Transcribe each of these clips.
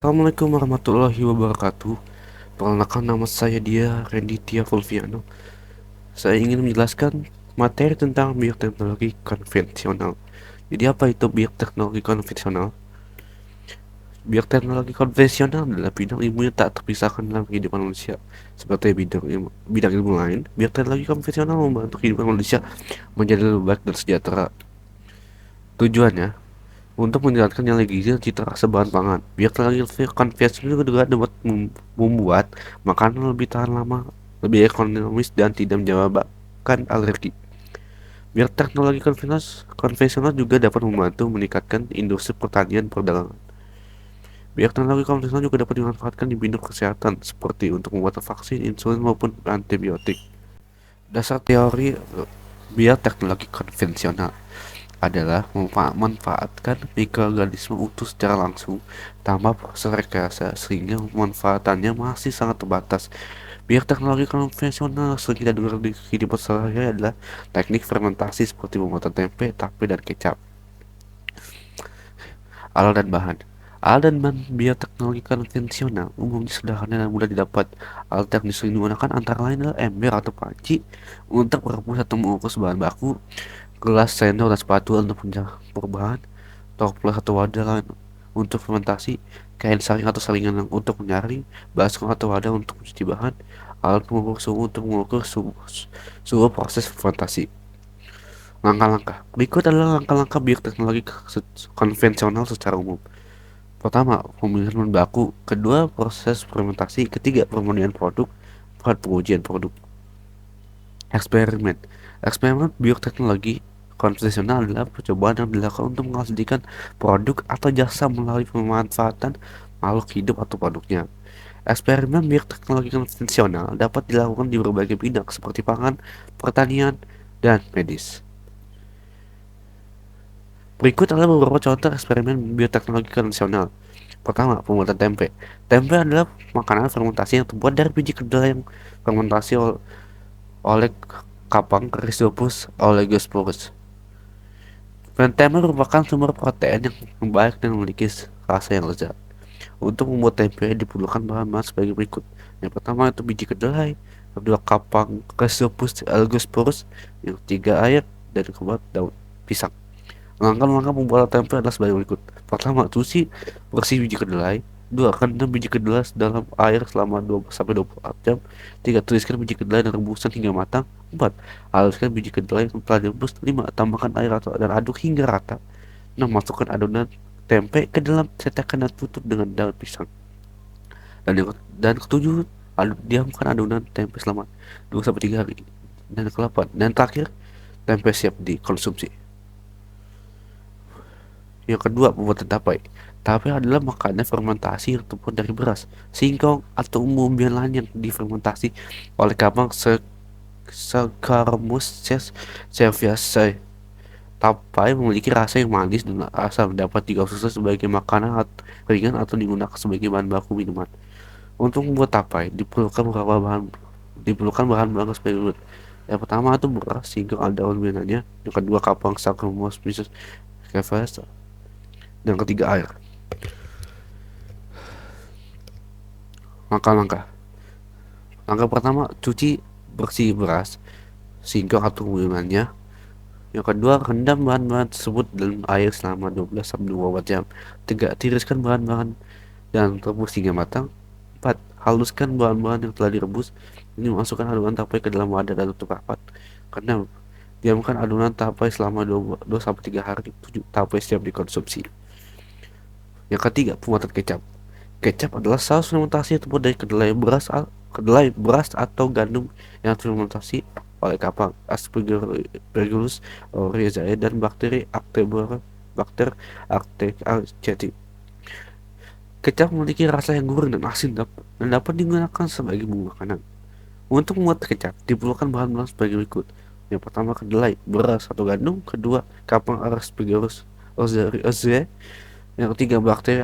Assalamualaikum warahmatullahi wabarakatuh. Perkenalkan, nama saya Renditya Fulviano. Saya ingin menjelaskan materi tentang bioteknologi konvensional. Jadi apa itu bioteknologi konvensional? Bioteknologi konvensional adalah bidang ilmu yang tak terpisahkan dalam kehidupan manusia. Seperti bidang ilmu lain, bioteknologi konvensional membantu kehidupan manusia menjadi lebih baik dan sejahtera. Tujuannya untuk menjalankan yang gizi dan cita rasa bahan pangan. Bioteknologi konvensional juga dapat membuat makanan lebih tahan lama, lebih ekonomis, dan tidak menyebabkan alergi. Bioteknologi konvensional juga dapat membantu meningkatkan industri pertanian perdagangan. Bioteknologi konvensional juga dapat dimanfaatkan di bidang kesehatan, seperti untuk membuat vaksin, insulin, maupun antibiotik. Dasar teori bioteknologi konvensional adalah memanfaatkan mikroorganisme utuh secara langsung tanpa proses rekayasa, sehingga pemanfaatannya masih sangat terbatas. Bioteknologi konvensional sering kita dengar di kehidupan sehari-hari adalah teknik fermentasi seperti pembuatan tempe, tape, dan kecap. Alat dan bahan. Alat dan bahan bioteknologi konvensional umumnya sederhana dan mudah didapat. Alat yang sering digunakan antara lain adalah ember atau panci untuk merebus atau mengukus bahan baku, gelas, sendok, dan sepatu untuk mencampur bahan, toples atau wadah lain untuk fermentasi, kain saring atau saringan untuk menyaring, baskom atau wadah untuk mencuci bahan, alat pengukur suhu untuk mengukur suhu proses fermentasi. Langkah-langkah berikut adalah langkah-langkah bioteknologi konvensional secara umum. Pertama, pemilihan bahan baku. Kedua, proses fermentasi. Ketiga, pemurnian produk. Empat, pengujian produk. Eksperimen. Eksperimen bioteknologi konvensional adalah percobaan yang dilakukan untuk menghasilkan produk atau jasa melalui pemanfaatan makhluk hidup atau produknya. Eksperimen bioteknologi konvensional dapat dilakukan di berbagai bidang seperti pangan, pertanian, dan medis. Berikut adalah beberapa contoh eksperimen bioteknologi konvensional. Pertama, pembuatan tempe. Tempe adalah makanan fermentasi yang terbuat dari biji kedelai yang fermentasi oleh kapang Rhizopus oligosperus. Tempe merupakan sumber protein yang baik dan memiliki rasa yang lezat. Untuk membuat tempe diperlukan bahan-bahan sebagai berikut. Yang pertama itu biji kedelai, yang kedua kapang Rhizopus oligosperus, yang ketiga air, dan keempat daun pisang. Langkah-langkah pembuatan tempe adalah sebagai berikut. Pertama, cuci bersih biji kedelai. Dua, rendam biji kedelai dalam air selama 2 sampai 24 jam. Tiga, tuliskan biji kedelai dan rebusan hingga matang. Empat, haluskan biji kedelai yang telah direbus. Lima, tambahkan air dan aduk hingga rata. Enam, masukkan adonan tempe ke dalam cetakan dan tutup dengan daun pisang. Dan ketujuh, diamkan adonan tempe selama 2 sampai 3 hari. Dan ke-8, dan terakhir, tempe siap dikonsumsi. Yang kedua, pembuatan tapai. Tapai adalah makanan fermentasi yang terbuat dari beras, singkong, atau umbi-umbian lain yang difermentasi oleh kapang Saccharomyces cerevisiae. Tapai memiliki rasa yang manis dan asam, dapat dikonsumsi sebagai makanan ringan atau digunakan sebagai bahan baku minuman. Untuk membuat tapai diperlukan bahan sebagai berikut. Yang pertama itu beras, singkong, ada daun-daunannya. Yang kedua, kapang Saccharomyces cerevisiae. Dan ketiga, air. Langkah-langkah. Langkah pertama, cuci bersih beras, singkong atau gulungannya. Yang kedua, rendam bahan-bahan tersebut dalam air selama 12 sampai 24 jam. Tiga, tiriskan bahan-bahan dan rebus hingga matang. Empat, haluskan bahan-bahan yang telah direbus. Ini masukkan adonan tapai ke dalam wadah dan tutup rapat. Keenam, diamkan adonan tapai selama 2 sampai 3 hari. Tujuh, tapai siap dikonsumsi. Yang ketiga, pembuatan kecap. Kecap adalah saus fermentasi yang terbuat dari kedelai, beras atau gandum yang fermentasi oleh kapang Aspergillus oryzae dan bakteri Actiaceti. Kecap memiliki rasa yang gurih dan asin dan dapat digunakan sebagai bumbu makanan. Untuk membuat kecap diperlukan bahan-bahan sebagai berikut. Yang pertama, kedelai, beras atau gandum. Kedua, kapang Aspergillus oryzae. Yang ketiga, bakteri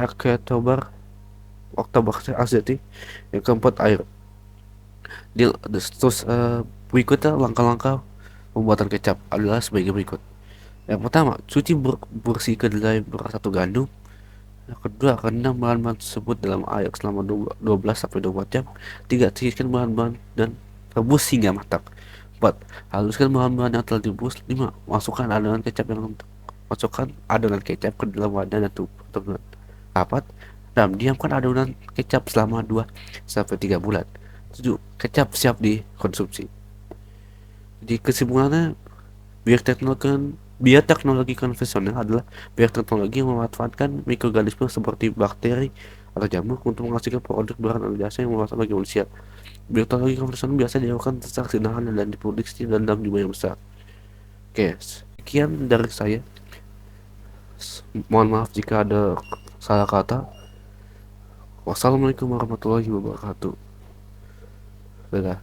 Actobacter azeti. Yang keempat, air. Berikutnya langkah-langkah pembuatan kecap adalah sebagai berikut. Yang pertama, cuci bersih kedelai, beras atau gandum. Yang kedua, rendam bahan-bahan tersebut dalam air selama 12 sampai 24 jam. Tiga, tiriskan bahan-bahan dan rebus hingga matang. 4. Haluskan bahan-bahan yang telah direbus. 5. Masukkan adonan kecap ke dalam wadah dan tutup. 4. Diamkan adonan kecap selama 2 sampai 3 bulan. 7. Kecap siap dikonsumsi. Jadi kesimpulannya, biar teknologi konvensional adalah biar teknologi yang memanfaatkan mikroorganisme seperti bakteri atau jamur untuk menghasilkan produk bahan atau jasa yang bermanfaat bagi manusia. Bioteknologi konvensional biasa dilakukan secara sederhana dan diproduksi dalam jumlah yang besar. Oke, sekian dari saya. Mohon maaf jika ada salah kata. Wassalamualaikum warahmatullahi wabarakatuh. Dadah.